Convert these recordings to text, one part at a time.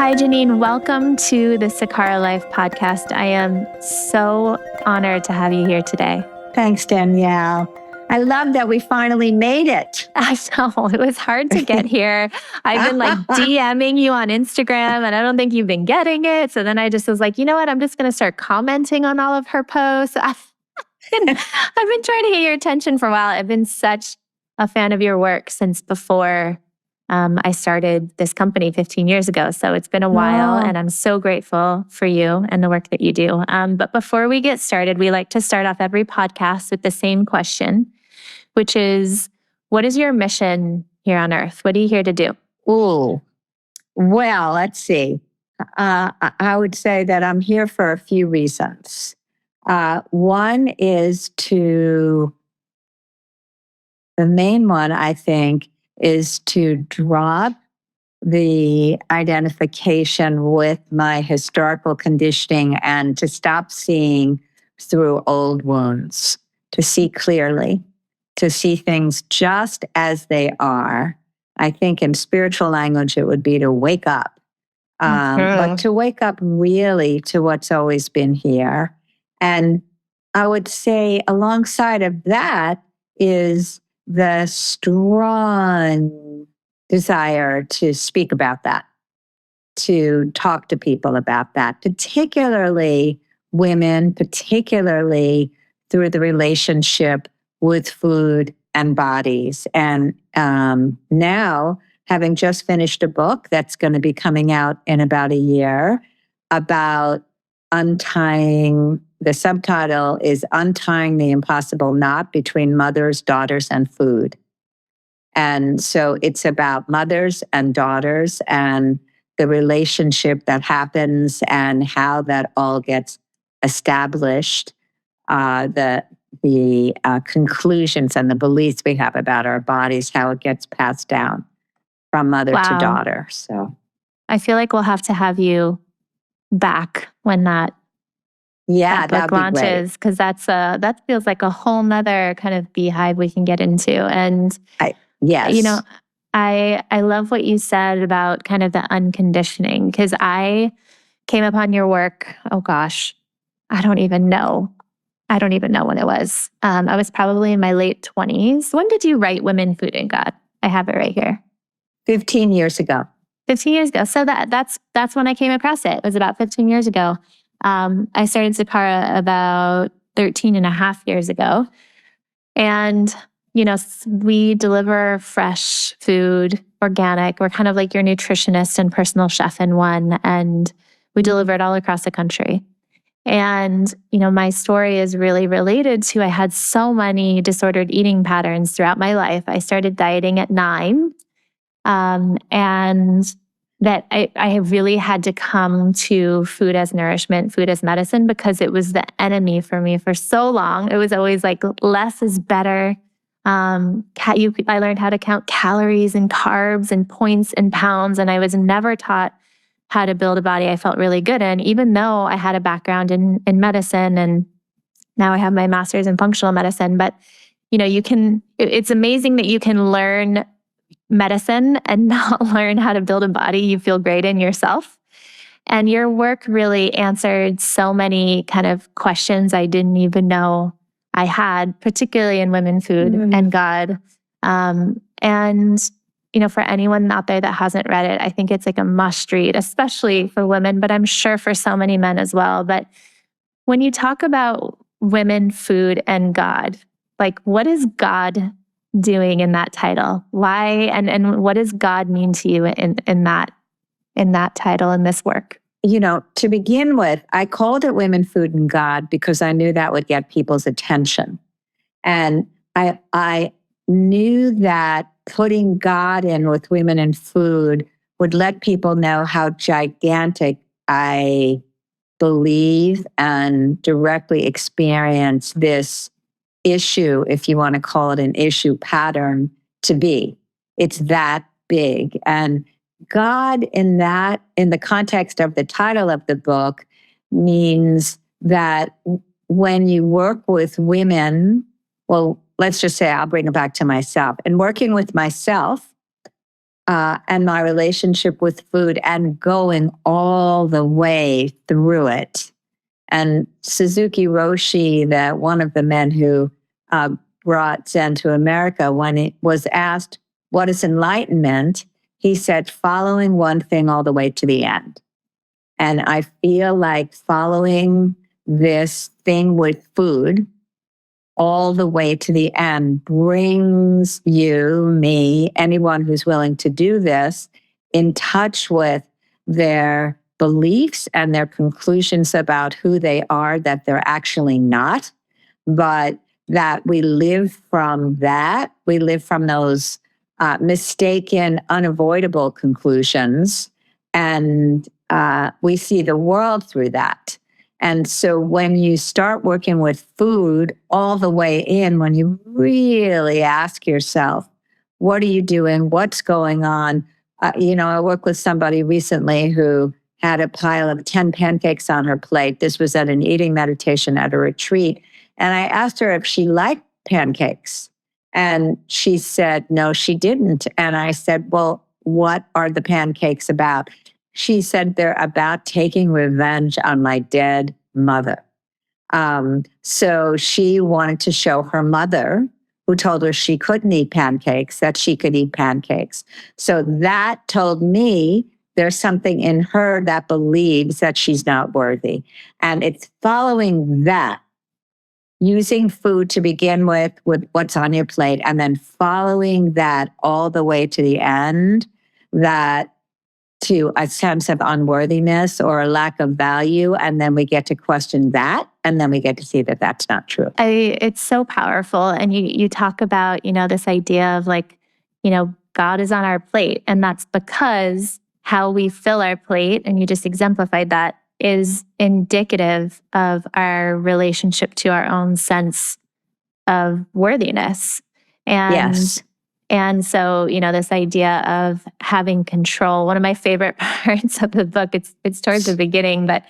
Hi, Geneen. Welcome to the Sakara Life podcast. I am so honored to have you here today. Thanks, Danielle. I love that we finally made it. I know, it was hard to get here. I've been DMing you on Instagram and I don't think you've been getting it. So then I just was like, you know what? I'm just going to start commenting on all of her posts. I've been trying to get your attention for a while. I've been such a fan of your work since before I started this company 15 years ago. So it's been a while and I'm so grateful for you and the work that you do. But before we get started, we like to start off every podcast with the same question, which is, what is your mission here on earth? What are you here to do? Ooh, well, let's see. I would say that I'm here for a few reasons. One is the main one, I think, is to drop the identification with my historical conditioning and to stop seeing through old wounds, to see clearly, to see things just as they are. I think in spiritual language, it would be to wake up, but to wake up really to what's always been here. And I would say alongside of that is the strong desire to speak about that, to talk to people about that, particularly women, particularly through the relationship with food and bodies. And now, having just finished a book that's going to be coming out in about a year about untying, the subtitle is Untying the Impossible Knot Between Mothers, Daughters, and Food. And so it's about mothers and daughters and the relationship that happens and how that all gets established, the conclusions and the beliefs we have about our bodies, how it gets passed down from mother to daughter. So I feel like we'll have to have you back when that book launches, because that feels like a whole nother kind of beehive we can get into. And yes, you know, I love what you said about kind of the unconditioning, because I came upon your work. Oh gosh, I don't even know when it was. I was probably in my late 20s. When did you write Women, Food, and God? I have it right here. 15 years ago. 15 years ago. So that's when I came across it. It was about 15 years ago. I started Sakara about 13 and a half years ago. And, we deliver fresh food, organic. We're kind of like your nutritionist and personal chef in one. And we deliver it all across the country. And, my story is really related to, I had so many disordered eating patterns throughout my life. I started dieting at 9. And that I really had to come to food as nourishment, food as medicine, because it was the enemy for me for so long. It was always like less is better. I learned how to count calories and carbs and points and pounds, and I was never taught how to build a body I felt really good in, even though I had a background in medicine, and now I have my master's in functional medicine. But, it's amazing that you can learn medicine and not learn how to build a body you feel great in yourself. And your work really answered so many kind of questions I didn't even know I had, particularly in Women, Food, and God. For anyone out there that hasn't read it, I think it's like a must read, especially for women, but I'm sure for so many men as well. But when you talk about women, food, and God, like, what is God doing in that title? Why and what does God mean to you in that title, in this work? To begin with, I called it Women, Food, and God because I knew that would get people's attention. And I knew that putting God in with women and food would let people know how gigantic I believe and directly experience this issue, if you want to call it an issue pattern, to be. It's that big. And God in the context of the title of the book, means that when you work with women, well, let's just say I'll bring it back to myself. And working with myself, and my relationship with food and going all the way through it. And Suzuki Roshi, one of the men who brought Zen to America, when it was asked, what is enlightenment? He said, following one thing all the way to the end. And I feel like following this thing with food all the way to the end brings you, me, anyone who's willing to do this, in touch with their beliefs and their conclusions about who they are, that they're actually not, but that we live from that. We live from those mistaken, unavoidable conclusions, and we see the world through that. And so when you start working with food all the way in, when you really ask yourself, what are you doing? What's going on? I worked with somebody recently who had a pile of 10 pancakes on her plate. This was at an eating meditation at a retreat. And I asked her if she liked pancakes. And she said, no, she didn't. And I said, well, what are the pancakes about? She said, they're about taking revenge on my dead mother. So she wanted to show her mother, who told her she couldn't eat pancakes, that she could eat pancakes. So that told me there's something in her that believes that she's not worthy. And it's following that, using food to begin with what's on your plate, and then following that all the way to the end, that to a sense of unworthiness or a lack of value. And then we get to question that. And then we get to see that that's not true. It's so powerful. And you talk about, this idea of God is on our plate. And that's because how we fill our plate, and you just exemplified that, is indicative of our relationship to our own sense of worthiness. And yes. And so, this idea of having control, one of my favorite parts of the book, it's towards the beginning, but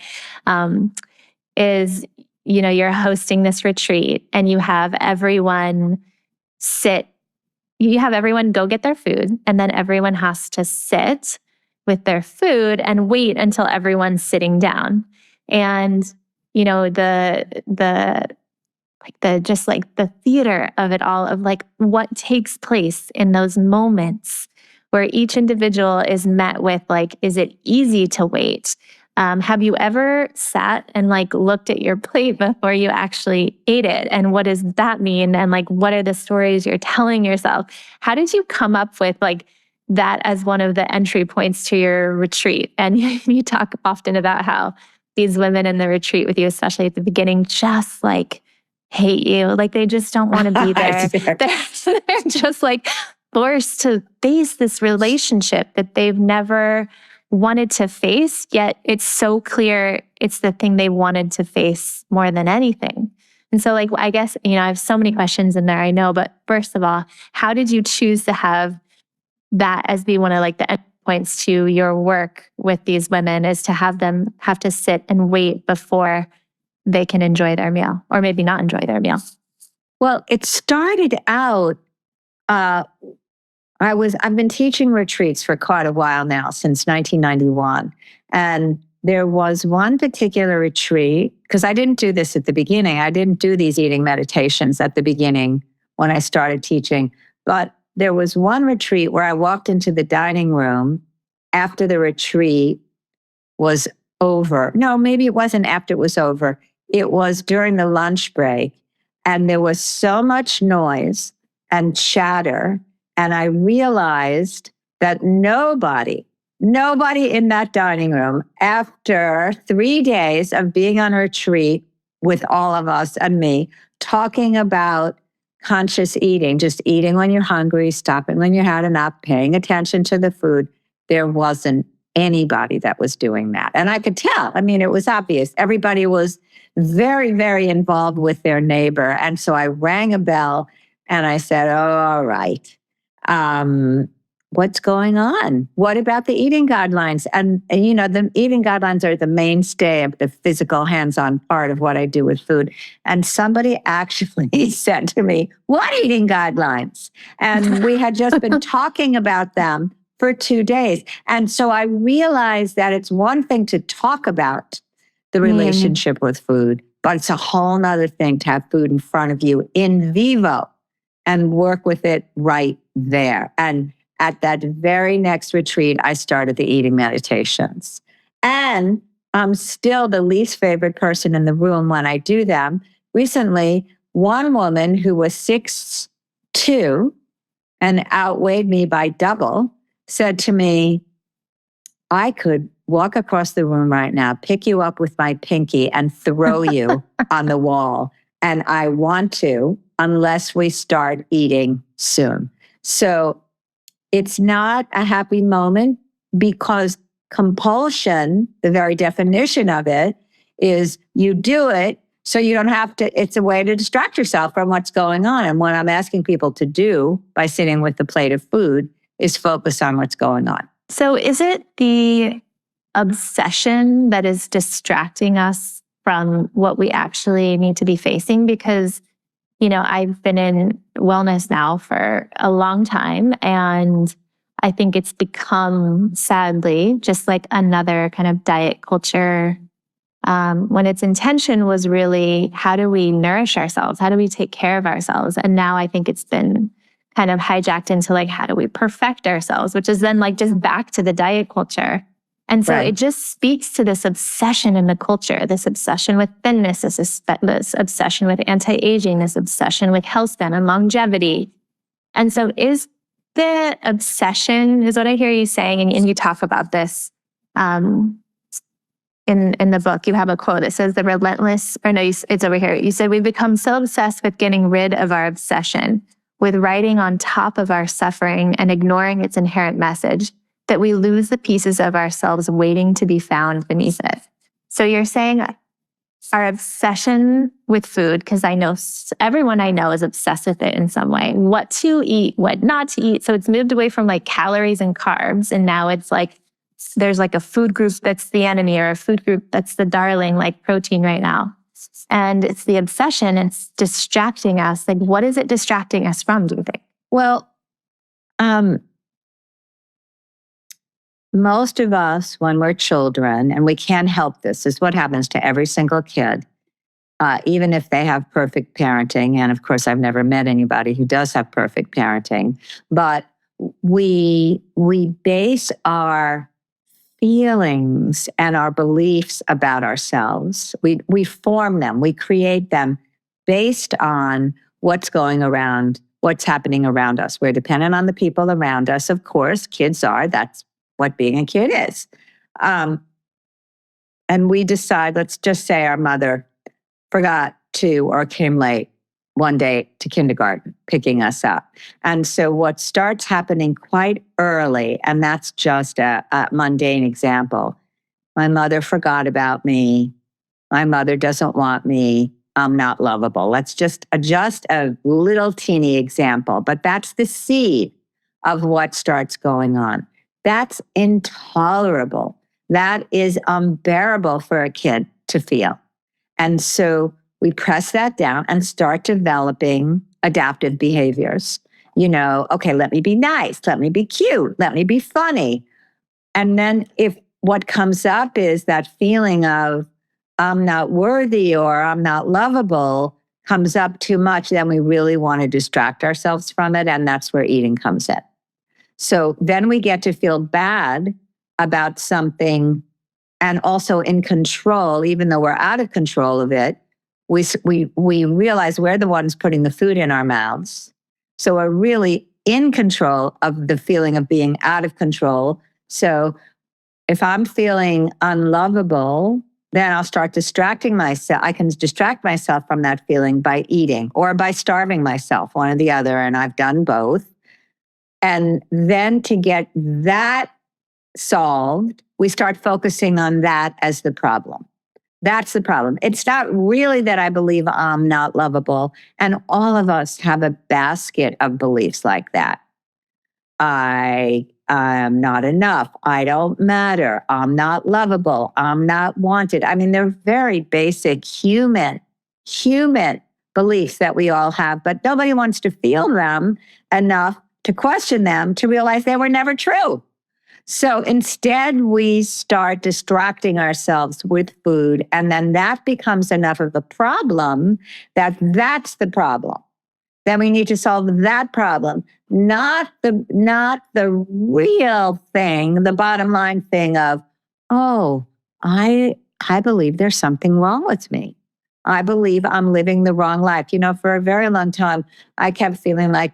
is, you're hosting this retreat and you have everyone go get their food, and then everyone has to sit with their food and wait until everyone's sitting down. And, the theater of it all, of what takes place in those moments where each individual is met with is it easy to wait? Have you ever sat and looked at your plate before you actually ate it? And what does that mean? And what are the stories you're telling yourself? How did you come up with that as one of the entry points to your retreat? And you talk often about how these women in the retreat with you, especially at the beginning, just hate you. They just don't want to be there. They're just forced to face this relationship that they've never wanted to face, yet it's so clear it's the thing they wanted to face more than anything. And so I guess, I have so many questions in there, I know, but first of all, how did you choose to have that as be one of the end points to your work with these women, is to have them have to sit and wait before they can enjoy their meal, or maybe not enjoy their meal? Well, it started out, I've been teaching retreats for quite a while now, since 1991. And there was one particular retreat, because I didn't do this at the beginning. I didn't do these eating meditations at the beginning when I started teaching. But there was one retreat where I walked into the dining room after the retreat was over. No, maybe it wasn't after it was over. It was during the lunch break, and there was so much noise and chatter. And I realized that nobody in that dining room, after 3 days of being on a retreat with all of us and me, talking about conscious eating, just eating when you're hungry, stopping when you had enough, paying attention to the food, there wasn't anybody that was doing that. And I could tell. It was obvious. Everybody was very, very involved with their neighbor. And so I rang a bell and I said, oh, all right. What's going on? What about the eating guidelines? And the eating guidelines are the mainstay of the physical hands-on part of what I do with food. And somebody actually said to me, what eating guidelines? And we had just been talking about them for 2 days. And so I realized that it's one thing to talk about the relationship with food, but it's a whole nother thing to have food in front of you in vivo and work with it right there. And at that very next retreat, I started the eating meditations. And I'm still the least favorite person in the room when I do them. Recently, one woman who was 6'2" and outweighed me by double said to me, I could walk across the room right now, pick you up with my pinky and throw you on the wall. And I want to, unless we start eating soon. So it's not a happy moment because compulsion, the very definition of it, is you do it so you don't have to, it's a way to distract yourself from what's going on. And what I'm asking people to do by sitting with the plate of food is focus on what's going on. So is it the obsession that is distracting us from what we actually need to be facing? Because, I've been in wellness now for a long time, and I think it's become, sadly, just like another kind of diet culture, when its intention was really, how do we nourish ourselves? How do we take care of ourselves? And now I think it's been kind of hijacked into like, how do we perfect ourselves? Which is then like just back to the diet culture. And so it just speaks to this obsession in the culture, this obsession with thinness, this obsession with anti-aging, this obsession with health span and longevity. And so is the obsession, is what I hear you saying, and you talk about this in the book. You have a quote that says the relentless, or no, it's over here. You said, we've become so obsessed with getting rid of our obsession, with riding on top of our suffering and ignoring its inherent message, that we lose the pieces of ourselves waiting to be found beneath it. So you're saying our obsession with food, because I know everyone I know is obsessed with it in some way, what to eat, what not to eat. So it's moved away from like calories and carbs. And now it's like, there's like a food group that's the enemy or a food group that's the darling, like protein right now. And it's the obsession, and it's distracting us. Like, what is it distracting us from, do you think? Well, most of us, when we're children, and we can't help this is what happens to every single kid, even if they have perfect parenting. And of course, I've never met anybody who does have perfect parenting. But we base our feelings and our beliefs about ourselves. We form them, we create them based on what's going around, what's happening around us. We're dependent on the people around us. Of course, kids are. That's what being a kid is. And we decide, let's just say our mother forgot to or came late one day to kindergarten, picking us up. And so what starts happening quite early, and that's just a mundane example. My mother forgot about me. My mother doesn't want me. I'm not lovable. Let's just adjust a little teeny example, but that's the seed of what starts going on. That's intolerable. That is unbearable for a kid to feel. And so we press that down and start developing adaptive behaviors. Okay, let me be nice. Let me be cute. Let me be funny. And then if what comes up is that feeling of I'm not worthy or I'm not lovable comes up too much, then we really want to distract ourselves from it. And that's where eating comes in. So then we get to feel bad about something and also in control, even though we're out of control of it. We realize we're the ones putting the food in our mouths. So we're really in control of the feeling of being out of control. So if I'm feeling unlovable, then I'll start distracting myself. I can distract myself from that feeling by eating or by starving myself, one or the other. And I've done both. And then to get that solved, we start focusing on that as the problem. That's the problem. It's not really that I believe I'm not lovable. And all of us have a basket of beliefs like that. I am not enough. I don't matter. I'm not lovable. I'm not wanted. I mean, they're very basic human beliefs that we all have, but nobody wants to feel them enough to question them, to realize they were never true. So instead, we start distracting ourselves with food, and then that becomes enough of a problem that's the problem. Then we need to solve that problem, not the real thing, the bottom line thing of, oh, I believe there's something wrong with me. I believe I'm living the wrong life. For a very long time, I kept feeling like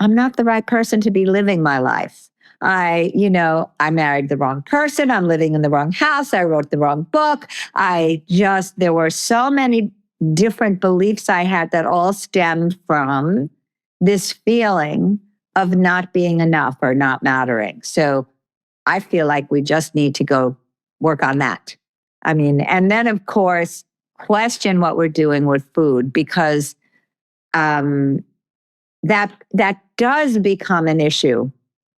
I'm not the right person to be living my life. I married the wrong person. I'm living in the wrong house. I wrote the wrong book. There were so many different beliefs I had that all stemmed from this feeling of not being enough or not mattering. So I feel like we just need to go work on that. And then of course, question what we're doing with food, because that does become an issue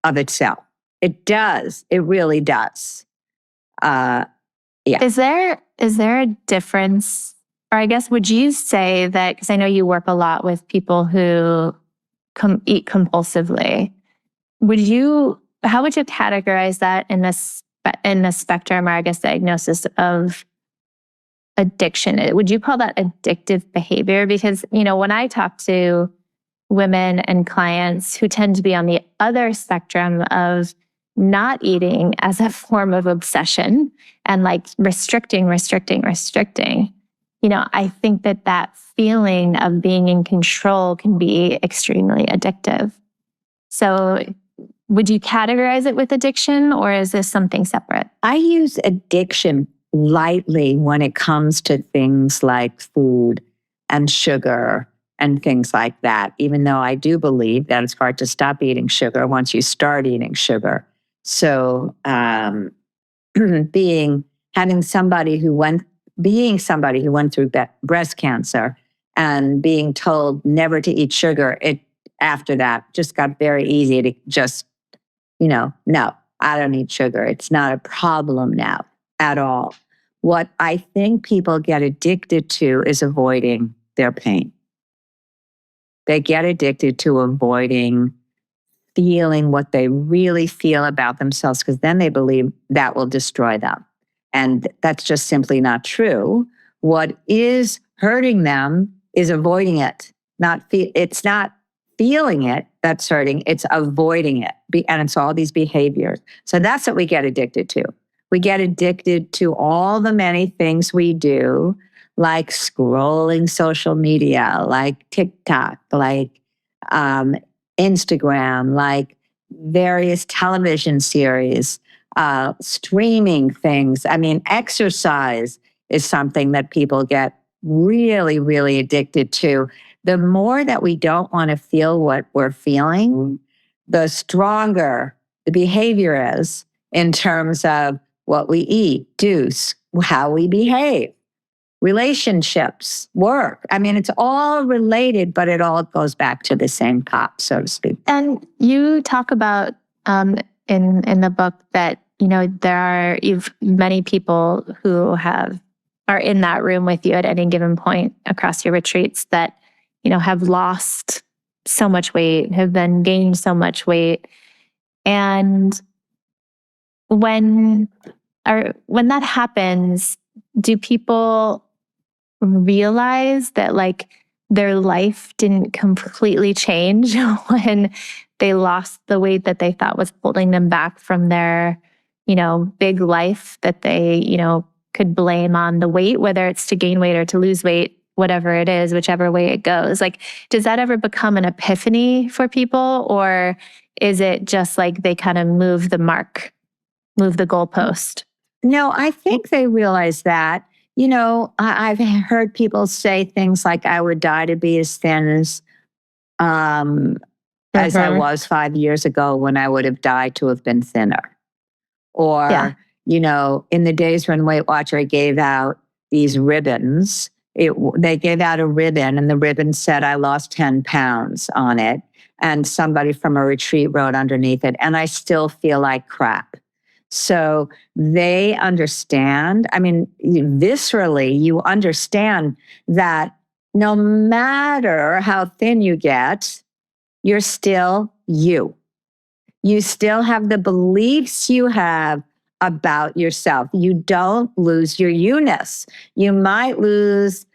of itself. It does. It really does. Yeah. Is there a difference, or I guess would you say that, because I know you work a lot with people who eat compulsively, how would you categorize that in the spectrum, or I guess diagnosis of addiction? Would you call that addictive behavior? Because, when I talk to women and clients who tend to be on the other spectrum of not eating as a form of obsession and like restricting, I think that feeling of being in control can be extremely addictive. So would you categorize it with addiction, or is this something separate? I use addiction lightly when it comes to things like food and sugar and things like that, even though I do believe that it's hard to stop eating sugar once you start eating sugar. So being somebody who went through breast cancer and being told never to eat sugar, it after that just got very easy to just, no, I don't eat sugar. It's not a problem now at all. What I think people get addicted to is avoiding their pain. They get addicted to avoiding feeling what they really feel about themselves, because then they believe that will destroy them. And that's just simply not true. What is hurting them is avoiding it. It's not feeling it that's hurting, it's avoiding it. And it's all these behaviors. So that's what we get addicted to. We get addicted to all the many things we do, like scrolling social media, like TikTok, like Instagram, like various television series, streaming things. Exercise is something that people get really, really addicted to. The more that we don't want to feel what we're feeling, the stronger the behavior is in terms of what we eat, do, how we behave, relationships, work. It's all related, but it all goes back to the same pot, so to speak. And you talk about in the book that, you've many people who are in that room with you at any given point across your retreats that, have lost so much weight, have then gained so much weight. And when that happens, do people realize that like their life didn't completely change when they lost the weight that they thought was holding them back from their, big life that they, could blame on the weight, whether it's to gain weight or to lose weight, whatever it is, whichever way it goes? Like, does that ever become an epiphany for people, or is it just like they kind of move the goalpost? No, I think they realize that. I've heard people say things like, I would die to be as thin as I was 5 years ago, when I would have died to have been thinner. Or, in the days when Weight Watcher gave out these ribbons, they gave out a ribbon, and the ribbon said, I lost 10 pounds on it. And somebody from a retreat wrote underneath it, and I still feel like crap. So they understand. Viscerally, you understand that no matter how thin you get, you're still you. You still have the beliefs you have about yourself. You don't lose your you-ness. You might lose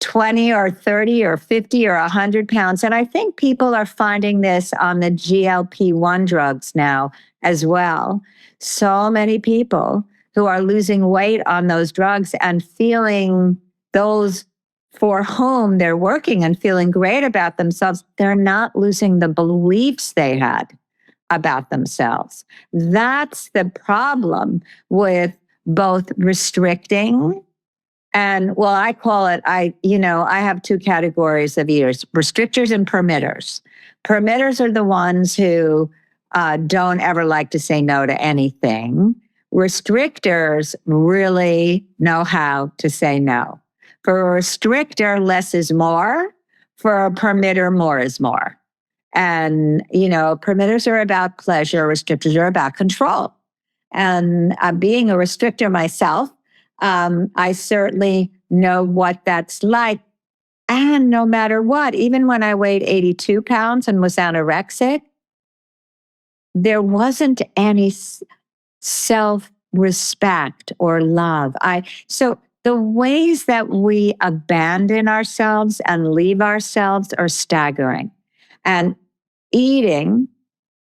20 or 30 or 50 or 100 pounds. And I think people are finding this on the GLP-1 drugs now as well. So many people who are losing weight on those drugs and feeling those for whom they're working and feeling great about themselves, they're not losing the beliefs they had about themselves. That's the problem with both restricting and, well, I call it, I have two categories of eaters, restrictors and permitters. Permitters are the ones who don't ever like to say no to anything. Restrictors really know how to say no. For a restrictor, less is more. For a permitter, more is more. And, permitters are about pleasure, restrictors are about control. And being a restrictor myself, I certainly know what that's like. And no matter what, even when I weighed 82 pounds and was anorexic, there wasn't any self-respect or love. So the ways that we abandon ourselves and leave ourselves are staggering. And eating,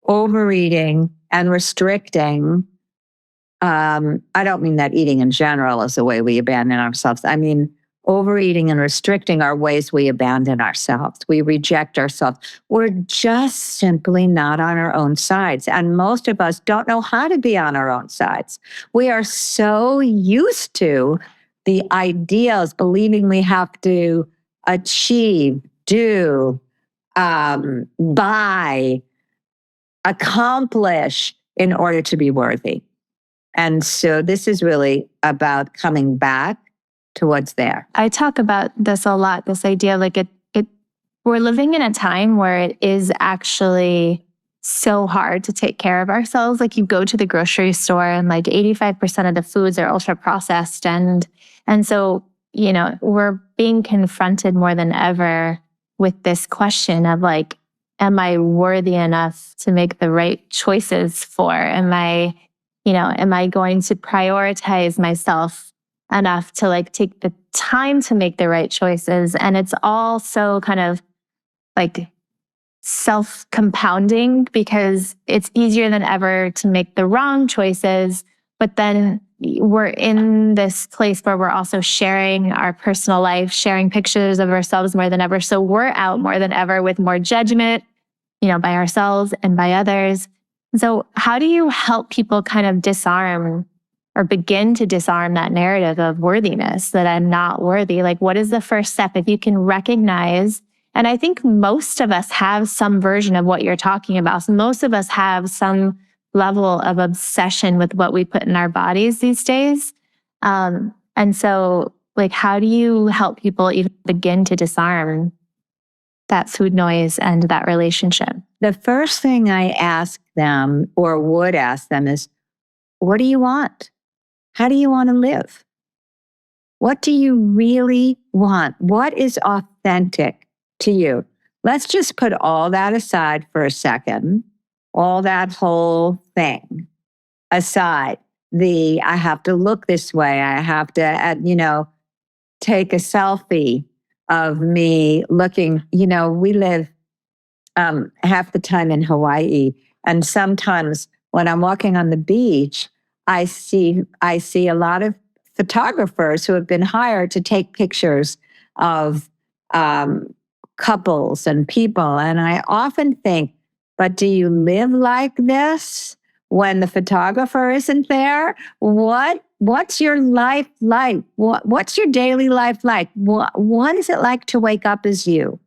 overeating, and restricting, I don't mean that eating in general is the way we abandon ourselves. I mean, overeating and restricting are ways we abandon ourselves. We reject ourselves. We're just simply not on our own sides. And most of us don't know how to be on our own sides. We are so used to the ideals, believing we have to achieve, do, buy, accomplish in order to be worthy. And so this is really about coming back to what's there. I talk about this a lot, this idea like we're living in a time where it is actually so hard to take care of ourselves. Like you go to the grocery store and like 85% of the foods are ultra processed. And so, we're being confronted more than ever with this question of like, am I worthy enough to make the right choices for? Am I going to prioritize myself enough to like take the time to make the right choices? And it's all so kind of like self-compounding because it's easier than ever to make the wrong choices. But then we're in this place where we're also sharing our personal life, sharing pictures of ourselves more than ever. So we're out more than ever with more judgment, by ourselves and by others. So how do you help people kind of disarm or begin to disarm that narrative of worthiness, that I'm not worthy? Like, what is the first step if you can recognize? And I think most of us have some version of what you're talking about. So most of us have some level of obsession with what we put in our bodies these days. And so, like, how do you help people even begin to disarm that food noise and that relationship? The first thing I ask them or would ask them is, what do you want? How do you want to live? What do you really want? What is authentic to you? Let's just put all that aside for a second, all that whole thing aside. I have to look this way. I have to, take a selfie of me looking, we live half the time in Hawaii. And sometimes when I'm walking on the beach, I see a lot of photographers who have been hired to take pictures of couples and people. And I often think, but do you live like this when the photographer isn't there? What's your life like? What's your daily life like? What is it like to wake up as you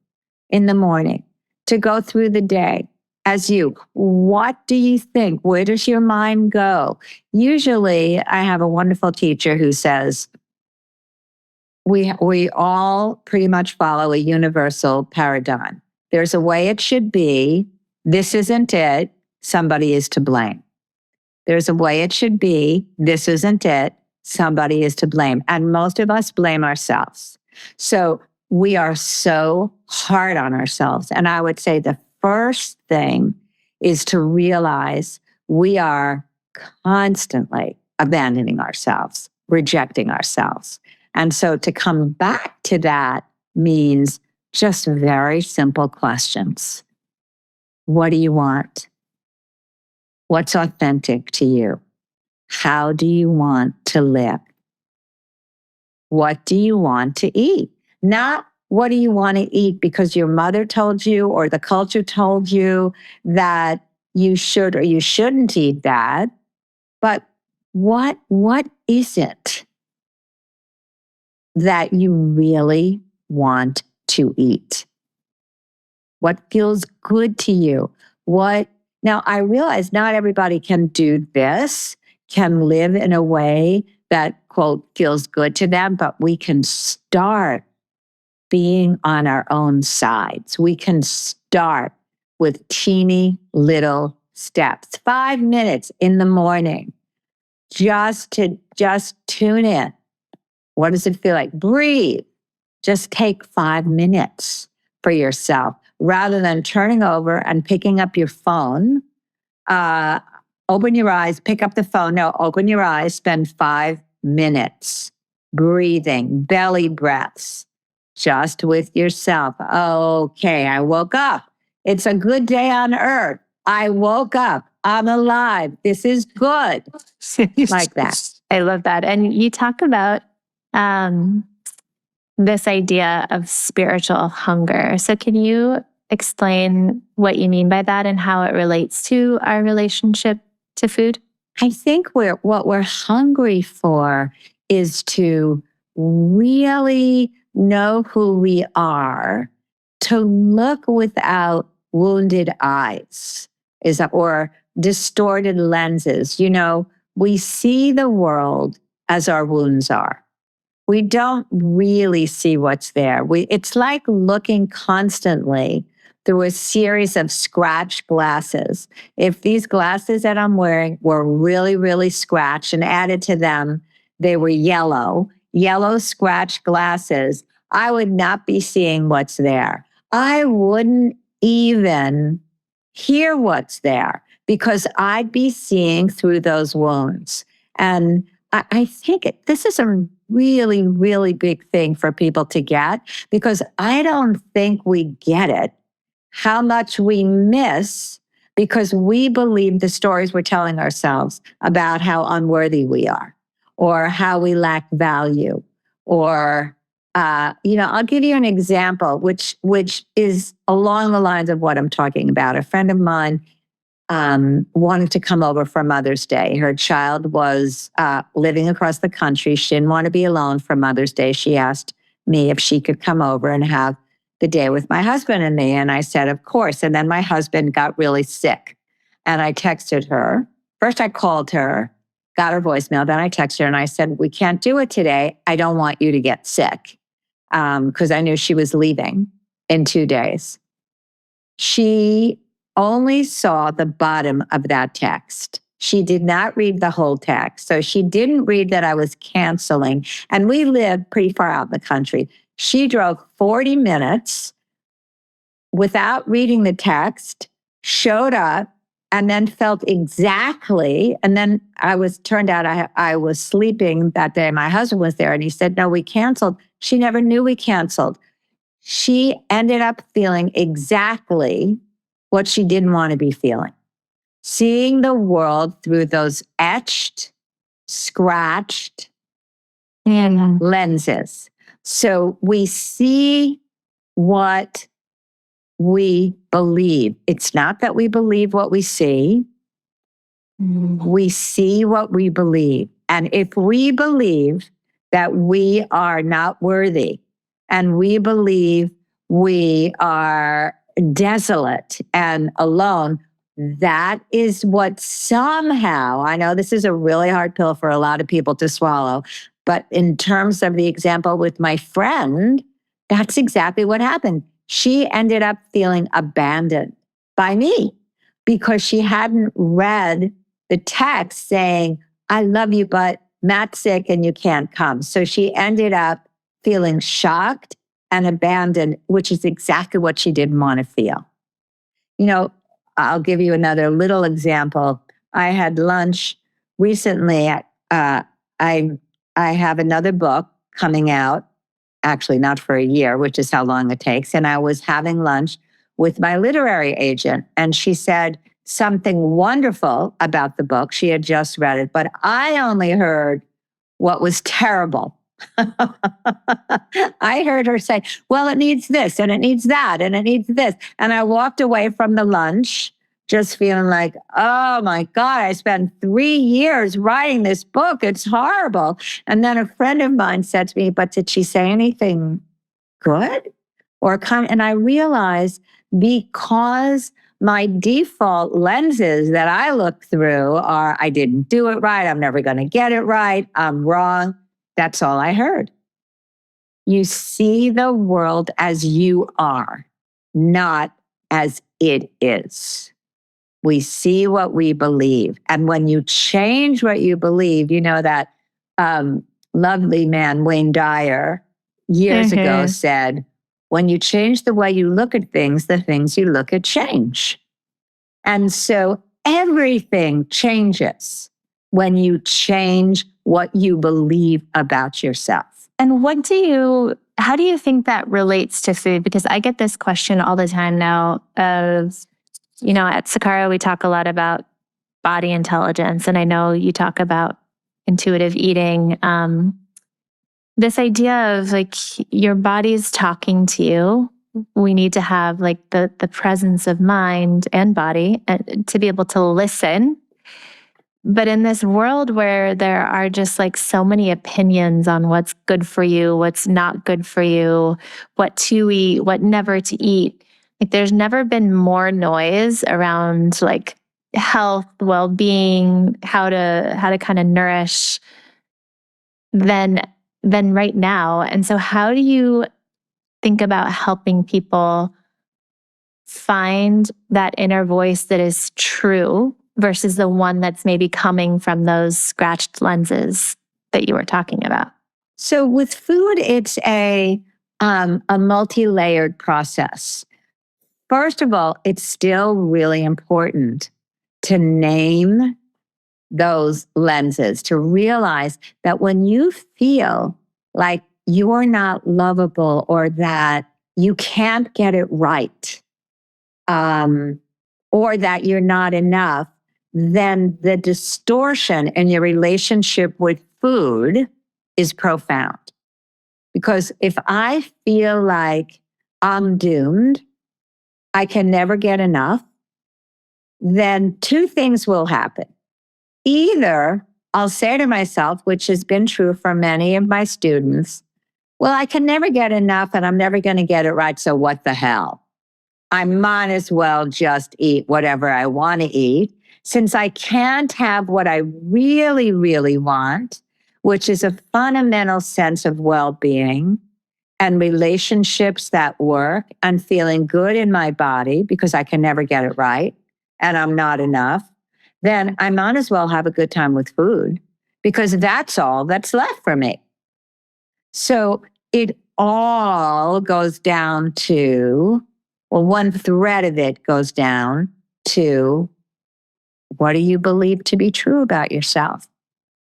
in the morning, to go through the day as you? What do you think? Where does your mind go? Usually, I have a wonderful teacher who says, we all pretty much follow a universal paradigm. There's a way it should be. This isn't it. Somebody is to blame. There's a way it should be. This isn't it. Somebody is to blame. And most of us blame ourselves. So we are so hard on ourselves. And I would say the first thing is to realize we are constantly abandoning ourselves, rejecting ourselves. And so to come back to that means just very simple questions. What do you want? What's authentic to you? How do you want to live? What do you want to eat? Not what do you want to eat because your mother told you or the culture told you that you should or you shouldn't eat that, but what is it that you really want to eat? What feels good to you? Now I realize not everybody can do this, can live in a way that, quote, feels good to them, but we can start being on our own sides. We can start with teeny little steps, 5 minutes in the morning, just tune in. What does it feel like? Breathe. Just take 5 minutes for yourself rather than turning over and picking up your phone. Open your eyes, pick up the phone. No, open your eyes, spend 5 minutes breathing, belly breaths, just with yourself. Okay, I woke up. It's a good day on earth. I woke up. I'm alive. This is good. Like that. I love that. And you talk about this idea of spiritual hunger. So can you explain what you mean by that and how it relates to our relationship to food? I think what we're hungry for is to really know who we are, to look without wounded eyes, or distorted lenses. We see the world as our wounds are. We don't really see what's there. It's like looking constantly through a series of scratch glasses. If these glasses that I'm wearing were really, really scratched and added to them, they were yellow scratch glasses, I would not be seeing what's there. I wouldn't even hear what's there because I'd be seeing through those wounds. And I think this is a really, really big thing for people to get because I don't think we get it, how much we miss because we believe the stories we're telling ourselves about how unworthy we are or how we lack value. Or, I'll give you an example, which is along the lines of what I'm talking about. A friend of mine wanted to come over for Mother's Day. Her child was living across the country. She didn't want to be alone for Mother's Day. She asked me if she could come over and have the day with my husband and me. And I said, of course. And then my husband got really sick. And I texted her. First, I called her, got her voicemail. Then I texted her and I said, we can't do it today. I don't want you to get sick. Because I knew she was leaving in 2 days. She only saw the bottom of that text. She did not read the whole text. So she didn't read that I was canceling. And we lived pretty far out in the country. She drove 40 minutes without reading the text, showed up, and then felt exactly. And then turned out I was sleeping that day. My husband was there and he said, no, we canceled. She never knew we canceled. She ended up feeling exactly what she didn't want to be feeling. Seeing the world through those etched, scratched lenses. So we see what we believe. It's not that we believe what we see. We see what we believe. And if we believe that we are not worthy and we believe we are desolate and alone, that is what somehow, I know this is a really hard pill for a lot of people to swallow, but in terms of the example with my friend, that's exactly what happened. She ended up feeling abandoned by me because she hadn't read the text saying, I love you, but Matt's sick and you can't come. So she ended up feeling shocked and abandoned, which is exactly what she didn't want to feel. I'll give you another little example. I had lunch recently. I have another book coming out, actually not for a year, which is how long it takes. And I was having lunch with my literary agent, and she said something wonderful about the book. She had just read it, but I only heard what was terrible. I heard her say, well, it needs this and it needs that and it needs this. And I walked away from the lunch just feeling like, oh my God, I spent 3 years writing this book. It's horrible. And then a friend of mine said to me, but did she say anything good? And I realized because my default lenses that I look through are, I didn't do it right. I'm never going to get it right. I'm wrong. That's all I heard. You see the world as you are, not as it is. We see what we believe. And when you change what you believe, you know that lovely man, Wayne Dyer, years ago said, when you change the way you look at things, the things you look at change. And so everything changes when you change what you believe about yourself. And how do you think that relates to food? Because I get this question all the time now of, at Sakara, we talk a lot about body intelligence. And I know you talk about intuitive eating. This idea of like your body's talking to you. We need to have like the presence of mind and body to be able to listen. But in this world where there are just like so many opinions on what's good for you, what's not good for you, what to eat, what never to eat, like there's never been more noise around like health, well-being, how to kind of nourish than right now. And so how do you think about helping people find that inner voice that is true versus the one that's maybe coming from those scratched lenses that you were talking about? So with food, it's a multi-layered process. First of all, it's still really important to name those lenses, to realize that when you feel like you're not lovable or that you can't get it right, or that you're not enough, then the distortion in your relationship with food is profound. Because if I feel like I'm doomed, I can never get enough, then two things will happen. Either I'll say to myself, which has been true for many of my students, well, I can never get enough and I'm never going to get it right, so what the hell? I might as well just eat whatever I want to eat, since I can't have what I really, really want, which is a fundamental sense of well-being and relationships that work and feeling good in my body because I can never get it right and I'm not enough. Then I might as well have a good time with food because that's all that's left for me. So it all goes down to, well, one thread of it goes down to, what do you believe to be true about yourself?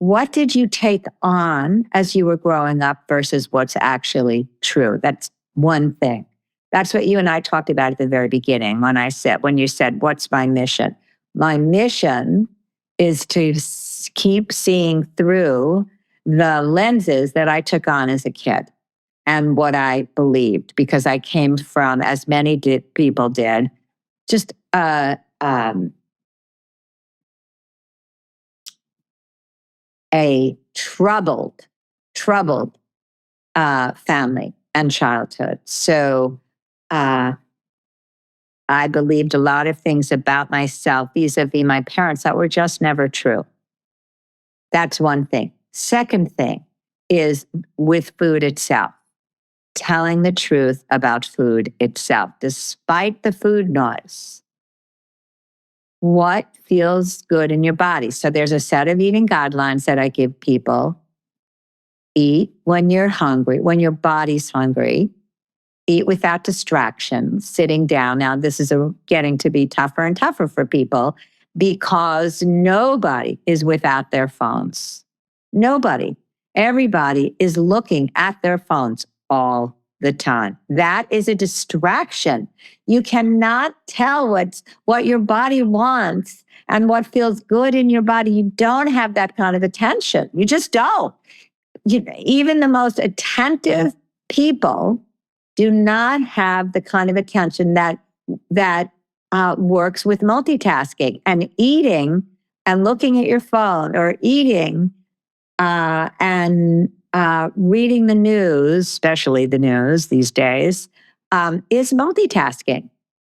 What did you take on as you were growing up versus what's actually true? That's one thing. That's what you and I talked about at the very beginning when you said, what's my mission? My mission is to keep seeing through the lenses that I took on as a kid and what I believed, because I came from, as many people did, just a troubled family and childhood. So I believed a lot of things about myself vis-a-vis my parents that were just never true. That's one thing. Second thing is with food itself, telling the truth about food itself, despite the food noise. What feels good in your body? So there's a set of eating guidelines that I give people. Eat when you're hungry, when your body's hungry. eat without distractions, sitting down. Now, this is getting to be tougher and tougher for people because nobody is without their phones. Nobody. Everybody is looking at their phones all the time. That is a distraction. You cannot tell what your body wants and what feels good in your body. You don't have that kind of attention. You just don't. Even the most attentive people do not have the kind of attention that works with multitasking and eating and looking at your phone, or eating and reading the news, especially the news these days, is multitasking.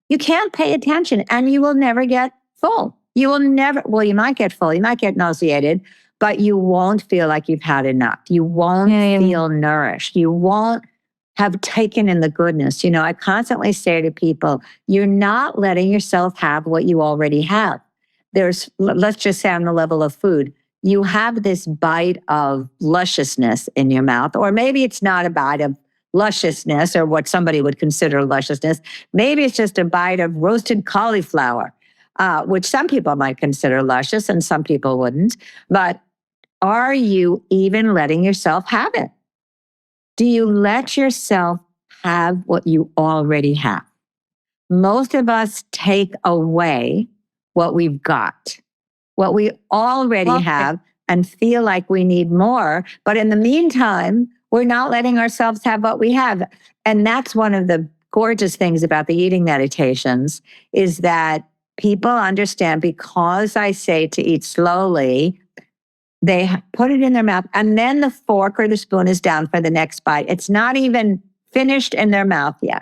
You can't pay attention and you will never get full. You will never, well, you might get full, you might get nauseated, but you won't feel like you've had enough. You won't feel nourished. You won't have taken in the goodness. I constantly say to people, you're not letting yourself have what you already have. Let's just say on the level of food, you have this bite of lusciousness in your mouth, or maybe it's not a bite of lusciousness or what somebody would consider lusciousness. Maybe it's just a bite of roasted cauliflower, which some people might consider luscious and some people wouldn't. But are you even letting yourself have it? Do you let yourself have what you already have? Most of us take away what we've got, what we already have, and feel like we need more. But in the meantime, we're not letting ourselves have what we have. And that's one of the gorgeous things about the eating meditations, is that people understand, because I say to eat slowly, they put it in their mouth and then the fork or the spoon is down for the next bite. It's not even finished in their mouth yet.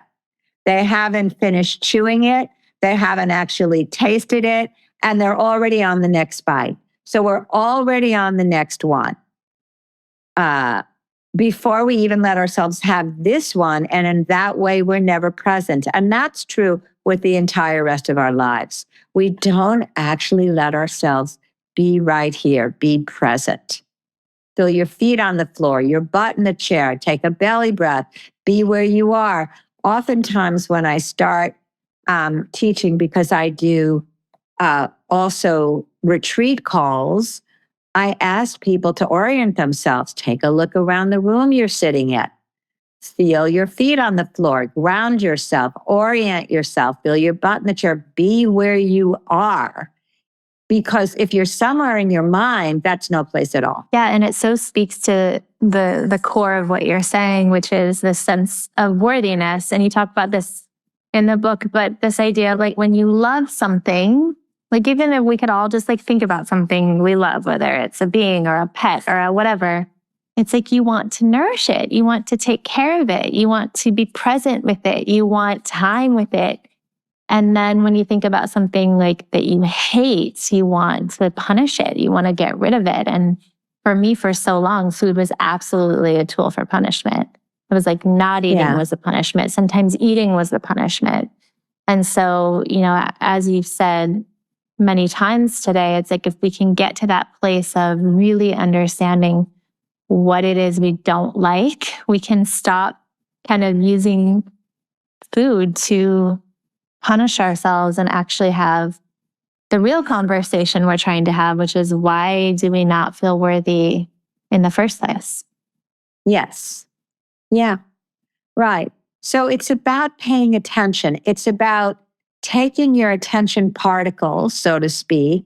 They haven't finished chewing it. They haven't actually tasted it, and they're already on the next bite. So we're already on the next one before we even let ourselves have this one. And in that way, we're never present. And that's true with the entire rest of our lives. We don't actually let ourselves be right here, be present. Feel your feet on the floor, your butt in the chair, take a belly breath, be where you are. Oftentimes when I start teaching, because I do also retreat calls, I ask people to orient themselves. Take a look around the room you're sitting in. Feel your feet on the floor, ground yourself, orient yourself, feel your butt in the chair, be where you are. Because if you're somewhere in your mind, that's no place at all. Yeah, and it so speaks to the core of what you're saying, which is the sense of worthiness. And you talk about this in the book, but this idea of like when you love something, like even if we could all just like think about something we love, whether it's a being or a pet or a whatever, it's like you want to nourish it. You want to take care of it. You want to be present with it. You want time with it. And then when you think about something like that you hate, you want to punish it. You want to get rid of it. And for me, for so long, food was absolutely a tool for punishment. It was like not eating was a punishment. Sometimes eating was the punishment. And so, as you've said many times today, it's like if we can get to that place of really understanding what it is we don't like, we can stop kind of using food to punish ourselves and actually have the real conversation we're trying to have, which is, why do we not feel worthy in the first place? Yes. Yeah. Right. So it's about paying attention. It's about taking your attention particles, so to speak,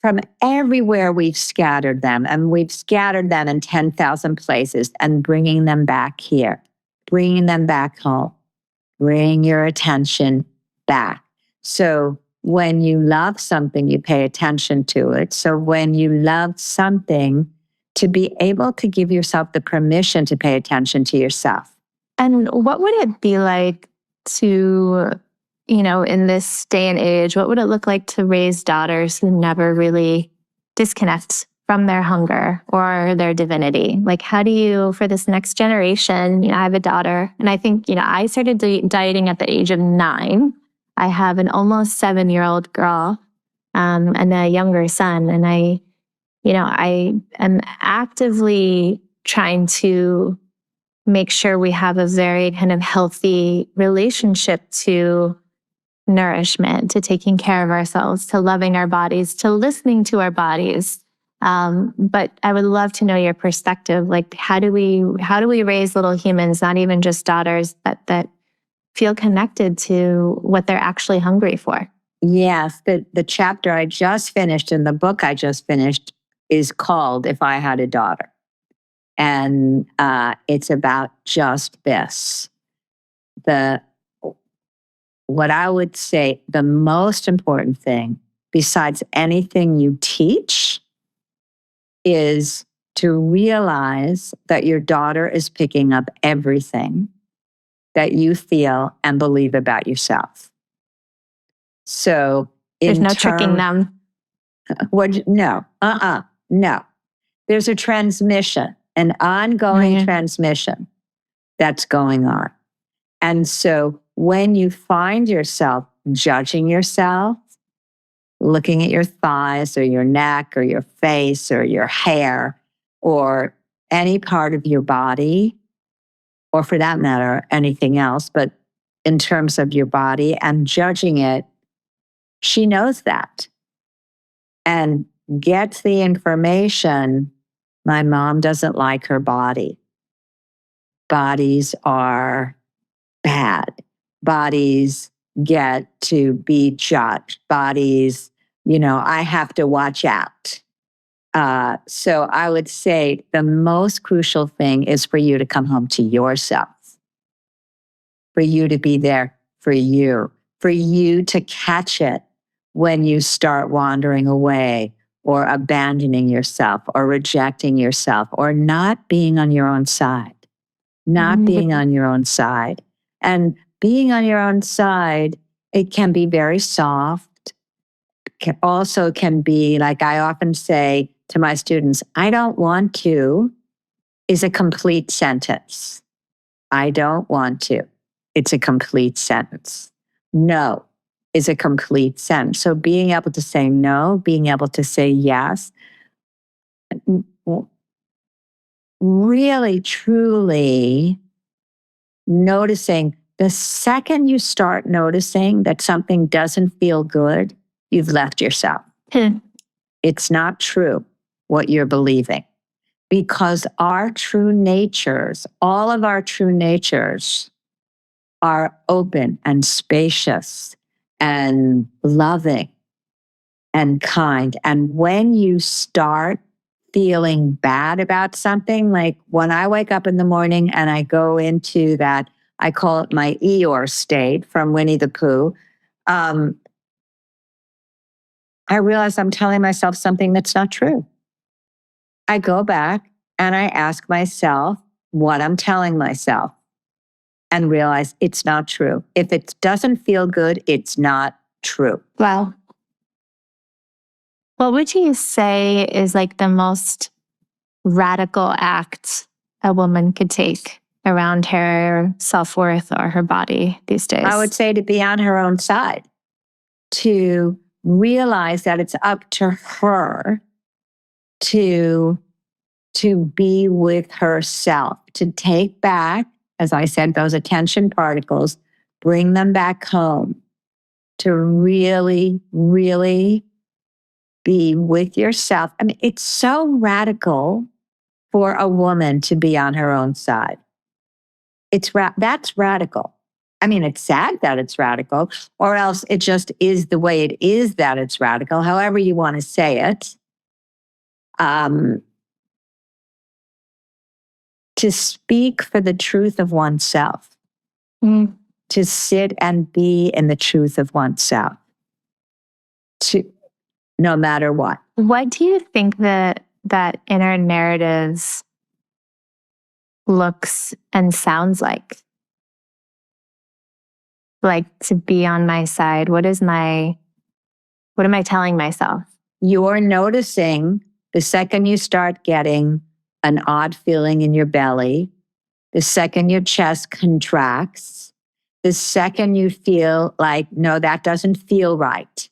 from everywhere we've scattered them, and we've scattered them in 10,000 places, and bringing them back here, bringing them back home. Bring your attention back. So when you love something, you pay attention to it. So when you love something, to be able to give yourself the permission to pay attention to yourself. And what would it be like to, in this day and age, what would it look like to raise daughters who never really disconnect from their hunger or their divinity? Like, how do you, for this next generation, I have a daughter, and I think, I started dieting at the age of 9. I have an almost 7-year-old girl and a younger son. And I am actively trying to make sure we have a very kind of healthy relationship to nourishment, to taking care of ourselves, to loving our bodies, to listening to our bodies. But I would love to know your perspective. Like, how do we raise little humans, not even just daughters, that feel connected to what they're actually hungry for? Yes, the chapter I just finished in the book I just finished is called If I Had a Daughter. And it's about just this. What I would say, the most important thing, besides anything you teach, is to realize that your daughter is picking up everything that you feel and believe about yourself. So There's no tricking them. No. There's a transmission, an ongoing transmission that's going on. And so when you find yourself judging yourself, looking at your thighs or your neck or your face or your hair or any part of your body, or for that matter, anything else, but in terms of your body and judging it, she knows that and gets the information. My mom doesn't like her body. Bodies are bad. Bodies get to be judged. Bodies, I have to watch out. So I would say the most crucial thing is for you to come home to yourself, for you to be there for you to catch it when you start wandering away or abandoning yourself or rejecting yourself or not being on your own side, being on your own side. And being on your own side, it can be very soft. Also can be, like I often say to my students, I don't want to is a complete sentence. I don't want to. It's a complete sentence. No is a complete sentence. So being able to say no, being able to say yes, really, truly noticing the second you start noticing that something doesn't feel good, you've left yourself. It's not true what you're believing, because our true natures, all of our true natures, are open and spacious and loving and kind. And when you start feeling bad about something, like when I wake up in the morning and I go into that, I call it my Eeyore state from Winnie the Pooh, I realize I'm telling myself something that's not true. I go back and I ask myself what I'm telling myself and realize it's not true. If it doesn't feel good, it's not true. Wow. What would you say is like the most radical act a woman could take around her self-worth or her body these days? I would say to be on her own side, to realize that it's up to her to be with herself, to take back, as I said, those attention particles, bring them back home, to really, really be with yourself. I mean, it's so radical for a woman to be on her own side. That's radical. I mean, it's sad that it's radical, or else it just is the way it is that it's radical, however you want to say it. To speak for the truth of oneself, to sit and be in the truth of oneself, no matter what. What do you think that inner narratives looks and sounds like? Like, to be on my side, what am I telling myself? You're noticing the second you start getting an odd feeling in your belly, the second your chest contracts, the second you feel like, no, that doesn't feel right.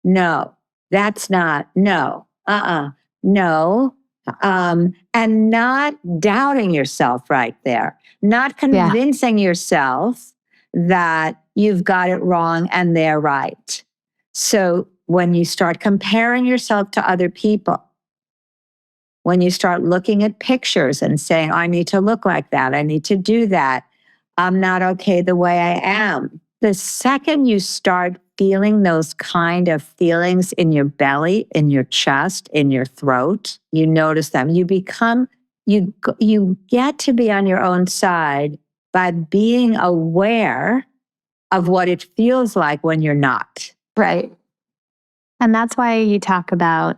No, that's not, no, no. And not doubting yourself right there, not convincing yourself that you've got it wrong and they're right. So when you start comparing yourself to other people, when you start looking at pictures and saying, I need to look like that, I need to do that, I'm not okay the way I am. The second you start feeling those kind of feelings in your belly, in your chest, in your throat, you notice them. You get to be on your own side by being aware of what it feels like when you're not. Right. And that's why you talk about,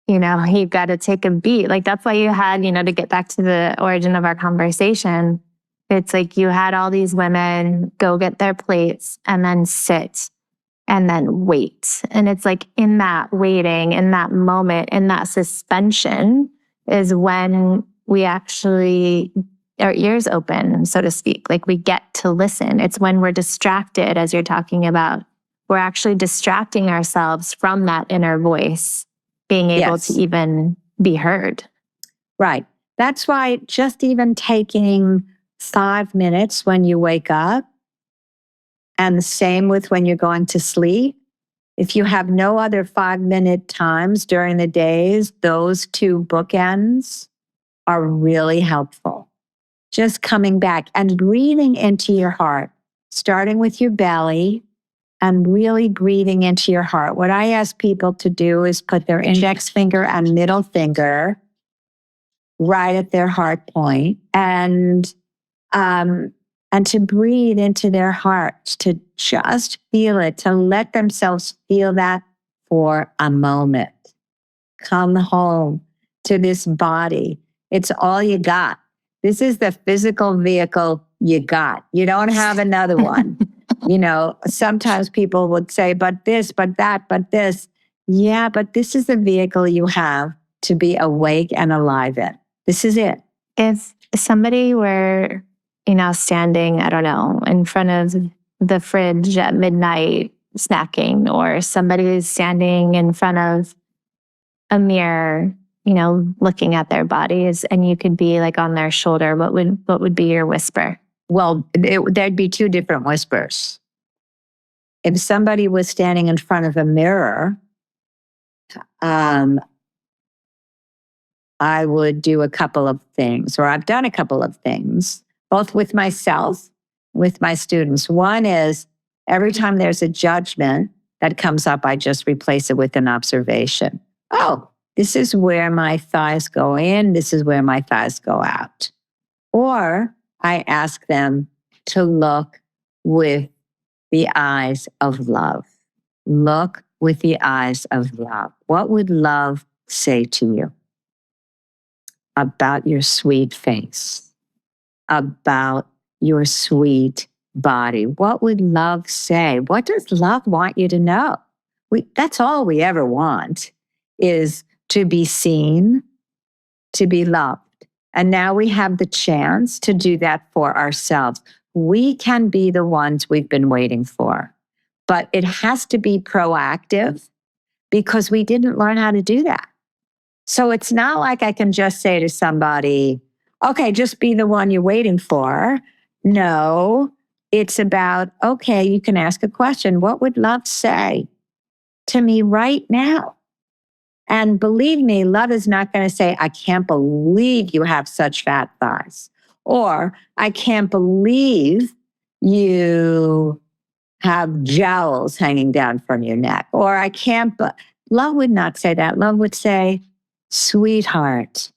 you've got to take a beat. Like that's why you had, to get back to the origin of our conversation, it's like you had all these women go get their plates and then sit and then wait. And it's like in that waiting, in that moment, in that suspension is when we actually, our ears open, so to speak. Like we get to listen. It's when we're distracted, as you're talking about. We're actually distracting ourselves from that inner voice being able to even be heard. Right. That's why just even taking 5 minutes when you wake up, and the same with when you're going to sleep. If you have no other 5-minute times during the days, those two bookends are really helpful. Just coming back and breathing into your heart, starting with your belly and really breathing into your heart. What I ask people to do is put their index finger and middle finger right at their heart point and to breathe into their hearts, to just feel it, to let themselves feel that for a moment. Come home to this body. It's all you got. This is the physical vehicle you got. You don't have another one. Sometimes people would say, but this, but that, but this. Yeah, but this is the vehicle you have to be awake and alive in. This is it. If somebody were, standing, I don't know, in front of the fridge at midnight snacking, or somebody is standing in front of a mirror, looking at their bodies, and you could be like on their shoulder, what would be your whisper? Well, there'd be two different whispers. If somebody was standing in front of a mirror, I would do a couple of things, or I've done a couple of things, both with myself, with my students. One is every time there's a judgment that comes up, I just replace it with an observation. Oh, this is where my thighs go in. This is where my thighs go out. Or I ask them to look with the eyes of love. Look with the eyes of love. What would love say to you about your sweet face, about your sweet body? What would love say? What does love want you to know? That's all we ever want, is to be seen, to be loved. And now we have the chance to do that for ourselves. We can be the ones we've been waiting for, but it has to be proactive because we didn't learn how to do that. So it's not like I can just say to somebody, okay, just be the one you're waiting for. No, it's about, okay, you can ask a question. What would love say to me right now? And believe me, love is not going to say, I can't believe you have such fat thighs. Or I can't believe you have jowls hanging down from your neck. Or I can't, love would not say that. Love would say, sweetheart.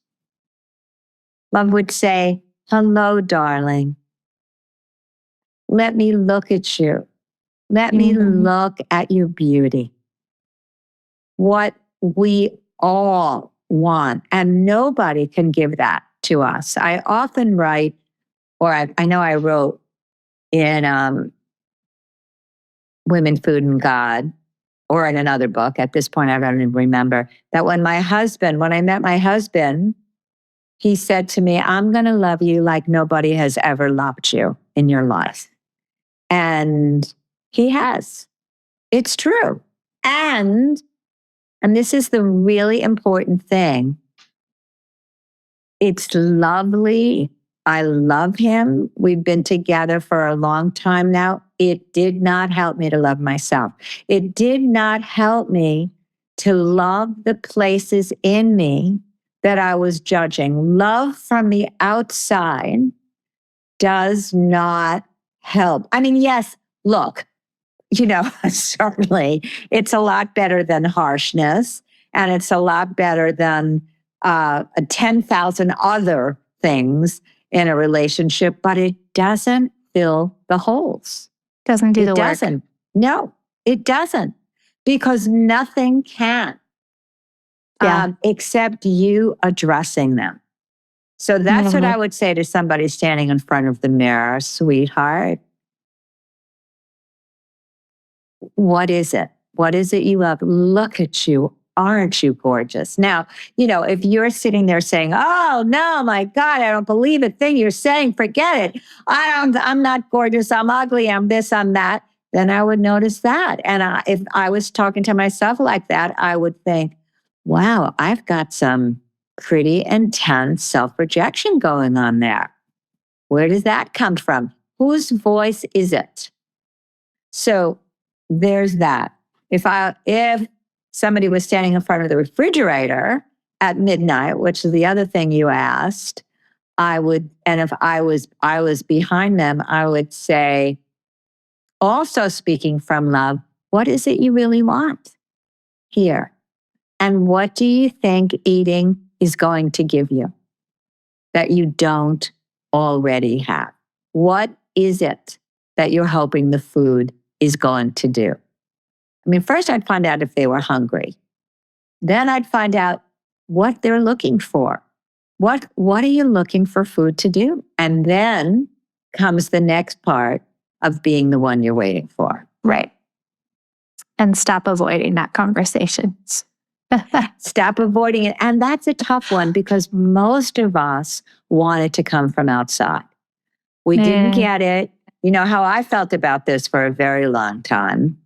Love would say, hello, darling. Let me look at you. Let me look at your beauty. What we all want, and nobody can give that to us. I often write, or I know I wrote in Women, Food, and God, or in another book. At this point, I don't even remember, that when I met my husband, he said to me, I'm going to love you like nobody has ever loved you in your life. And he has. It's true. And this is the really important thing. It's lovely. I love him. We've been together for a long time now. It did not help me to love myself. It did not help me to love the places in me that I was judging. Love from the outside does not help. I mean, yes, look, certainly it's a lot better than harshness, and it's a lot better than 10,000 other things in a relationship, but it doesn't fill the holes. Doesn't do It the work. doesn't. No, it doesn't, because nothing can except you addressing them. So that's what I would say to somebody standing in front of the mirror. Sweetheart, what is it? What is it you love? Look at you. Aren't you gorgeous? Now, if you're sitting there saying, oh, no, my God, I don't believe a thing you're saying. Forget it. I'm not gorgeous. I'm ugly. I'm this, I'm that. Then I would notice that. And if I was talking to myself like that, I would think, wow, I've got some pretty intense self-rejection going on there. Where does that come from? Whose voice is it? So there's that. If somebody was standing in front of the refrigerator at midnight, which is the other thing you asked, and if I was behind them, I would say, also speaking from love, what is it you really want here? And what do you think eating is going to give you that you don't already have? What is it that you're hoping the food is going to do? I mean, first I'd find out if they were hungry. Then I'd find out what they're looking for. What are you looking for food to do? And then comes the next part of being the one you're waiting for. Right. And stop avoiding that conversation. Stop avoiding it. And that's a tough one, because most of us want it to come from outside. We didn't get it. You know how I felt about this for a very long time.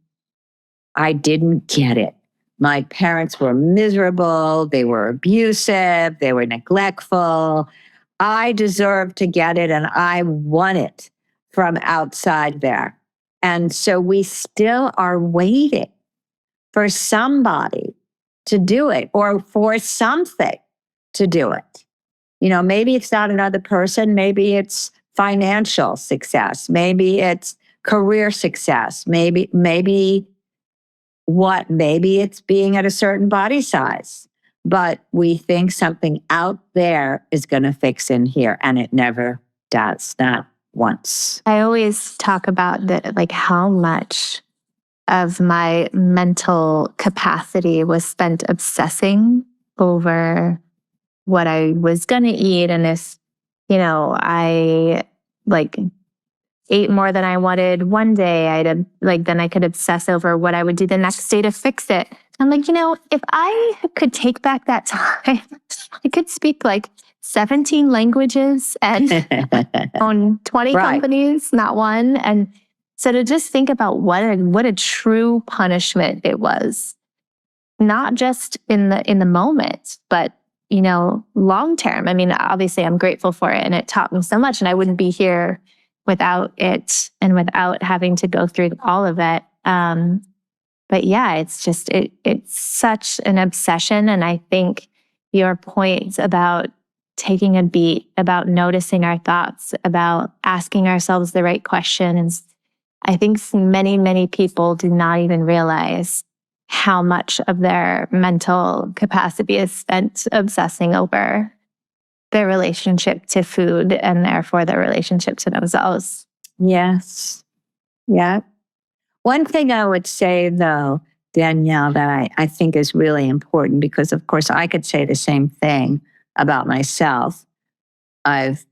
I didn't get it. My parents were miserable. They were abusive. They were neglectful. I deserved to get it, and I want it from outside there. And so we still are waiting for somebody to do it, or for something to do it. Maybe it's not another person. Maybe it's financial success. Maybe it's career success. Maybe it's being at a certain body size. But we think something out there is going to fix in here, and it never does, not once. I always talk about that, like how much of my mental capacity was spent obsessing over what I was going to eat. And if, I ate more than I wanted one day, then I could obsess over what I would do the next day to fix it. I'm like, if I could take back that time, I could speak 17 languages and own 20 companies, not one. And so to just think about what a true punishment it was, not just in the moment, but long term. I mean, obviously I'm grateful for it, and it taught me so much, and I wouldn't be here without it and without having to go through all of it. But yeah, it's just, it's such an obsession. And I think your point about taking a beat, about noticing our thoughts, about asking ourselves the right questions, I think many, many people do not even realize how much of their mental capacity is spent obsessing over their relationship to food, and therefore their relationship to themselves. Yes. Yeah. One thing I would say, though, Danielle, that I think is really important, because, of course, I could say the same thing about myself. I've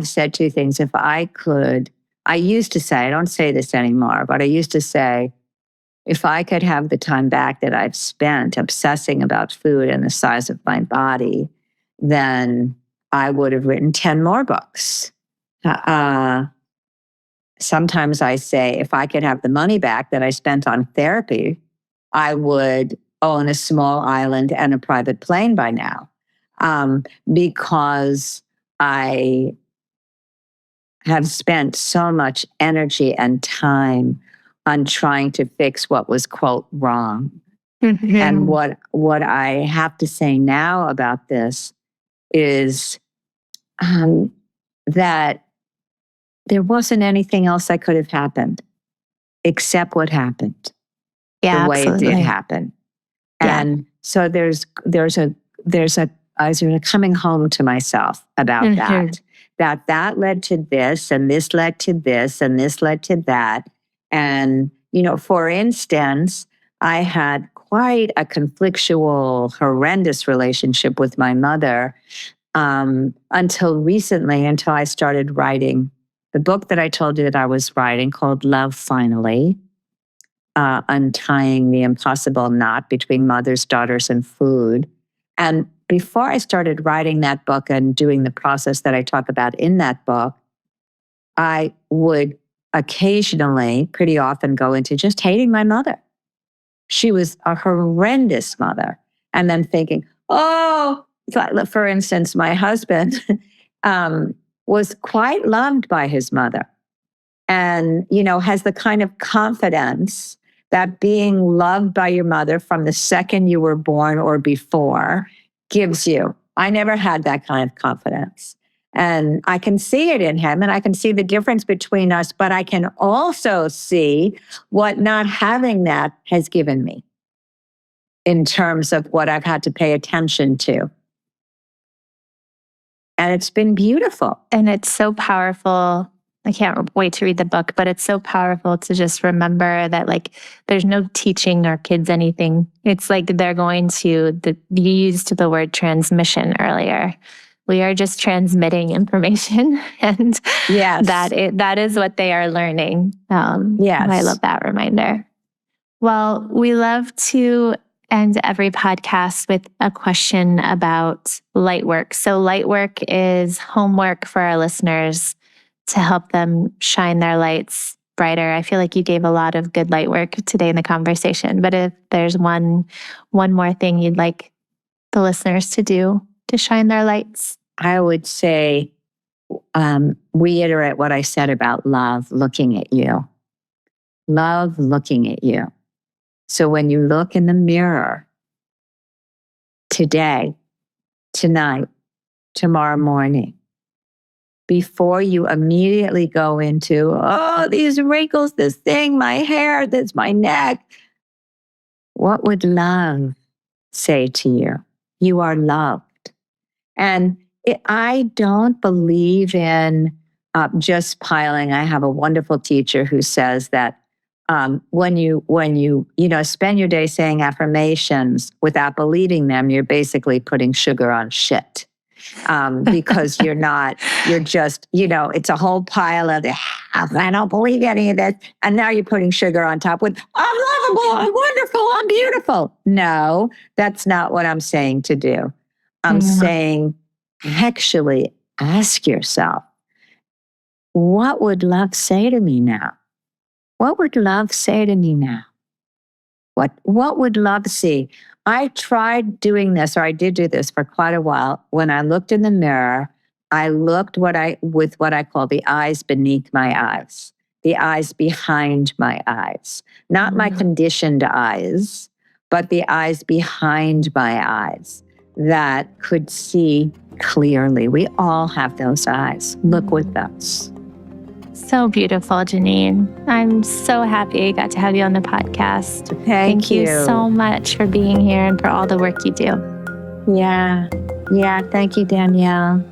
said two things. If I could, I used to say, I don't say this anymore, but I used to say, if I could have the time back that I've spent obsessing about food and the size of my body, then I would have written 10 more books. Sometimes I say, if I could have the money back that I spent on therapy, I would own a small island and a private plane by now. because I have spent so much energy and time on trying to fix what was, quote, wrong. And what I have to say now about this is that there wasn't anything else that could have happened except what happened, Yeah, the way it absolutely. did happen. Yeah. And so I was really coming home to myself about that led to this, and this led to this, and this led to that. And, for instance, I had quite a conflictual, horrendous relationship with my mother until recently, until I started writing the book that I told you that I was writing called Love Finally, Untying the Impossible Knot Between Mothers, Daughters, and Food. And before I started writing that book and doing the process that I talk about in that book, I would occasionally, pretty often, go into just hating my mother. She was a horrendous mother. And then thinking, for instance, my husband was quite loved by his mother and, has the kind of confidence that being loved by your mother from the second you were born or before gives you. I never had that kind of confidence. And I can see it in him, and I can see the difference between us, but I can also see what not having that has given me in terms of what I've had to pay attention to. And it's been beautiful. And it's so powerful. I can't wait to read the book, but it's so powerful to just remember that there's no teaching our kids anything. It's like they're going to, you used the word transmission earlier. We are just transmitting information, and yes, that is what they are learning. Yes. I love that reminder. Well, we love to end every podcast with a question about light work. So light work is homework for our listeners to help them shine their lights brighter. I feel like you gave a lot of good light work today in the conversation, but if there's one more thing you'd like the listeners to do to shine their lights. I would say, reiterate what I said about love looking at you. Love looking at you. So when you look in the mirror today, tonight, tomorrow morning, before you immediately go into, these wrinkles, this thing, my hair, this, my neck, what would love say to you? You are loved. And I don't believe in just piling. I have a wonderful teacher who says that when you spend your day saying affirmations without believing them, you're basically putting sugar on shit. Because you're just, it's a whole pile of, I don't believe any of this. And now you're putting sugar on top with, I'm lovable, I'm wonderful, I'm beautiful. No, that's not what I'm saying to do. I'm saying, actually ask yourself, what would love say to me now? What would love say to me now? What would love see? I tried doing this, or I did do this for quite a while. When I looked in the mirror, I looked with what I call the eyes beneath my eyes, the eyes behind my eyes, not my conditioned eyes, but the eyes behind my eyes that could see clearly. We all have those eyes. Look with those. So beautiful, Geneen. I'm so happy I got to have you on the podcast. Thank you so much for being here and for all the work you do. Yeah. Thank you, Danielle.